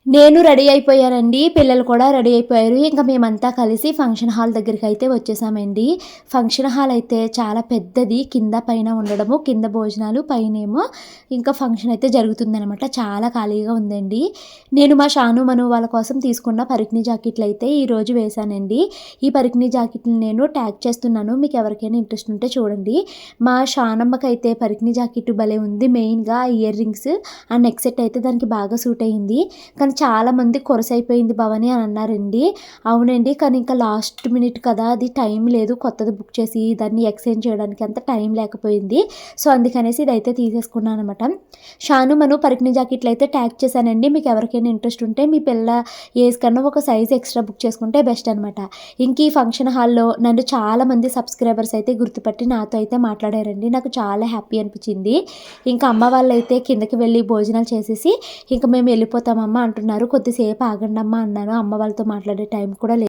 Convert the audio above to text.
నేను రెడీ అయిపోయానండి. పిల్లలు కూడా రెడీ అయిపోయారు. ఇంక మేమంతా కలిసి ఫంక్షన్ హాల్ దగ్గరికైతే వచ్చేసామండి. ఫంక్షన్ హాల్ అయితే చాలా పెద్దది. కింద పైన ఉండడము. కింద భోజనాలు, పైనేమో ఇంకా ఫంక్షన్ అయితే జరుగుతుందనమాట. చాలా ఖాళీగా ఉందండి. నేను మా షాను, మను వాళ్ళ కోసం తీసుకున్న పరికిణీ జాకెట్లయితే ఈరోజు వేశానండి. ఈ పరికిణీ జాకెట్‌ని నేను ట్యాగ్ చేస్తున్నాను. మీకు ఎవరికైనా ఇంట్రెస్ట్ ఉంటే చూడండి. మా షానమ్మకైతే పరికిణీ జాకెట్ భలే ఉంది. మెయిన్‌గా ఇయర్ రింగ్స్, ఆ నెక్ సెట్ అయితే దానికి బాగా సూట్ అయింది. కానీ చాలామంది కొరసైపోయింది భవాని అని అన్నారండి. అవునండి. కానీ ఇంకా లాస్ట్ మినిట్ కదా! అది టైం లేదు. కొత్తది బుక్ చేసి దాన్ని ఎక్స్చేంజ్ చేయడానికి అంత టైం లేకపోయింది. సో, అందుకనేసి ఇదైతే తీసేసుకున్నాననమాట. షాను, మను పరికిణీ జాకెట్లు అయితే ట్యాగ్ చేశానండి. మీకు ఎవరికైనా ఇంట్రెస్ట్ ఉంటే మీ పిల్ల ఏజ్ కన్నా ఒక సైజ్ ఎక్స్ట్రా బుక్ చేసుకుంటే బెస్ట్ అనమాట. ఇంక ఈ ఫంక్షన్ హాల్‌లో నన్ను చాలామంది సబ్స్క్రైబర్స్ అయితే గుర్తుపట్టి నాతో అయితే మాట్లాడారండి. నాకు చాలా హ్యాపీ అనిపించింది. ఇంకా అమ్మ వాళ్ళైతే కిందకి వెళ్ళి భోజనాలు చేసేసి ఇంక మేము వెళ్ళిపోతామమ్మా అంటున్నారు. కొద్దిసేపు ఆగండమ్మా అన్నాను. అమ్మ వాళ్ళతో మాట్లాడే టైం కూడా లేదు.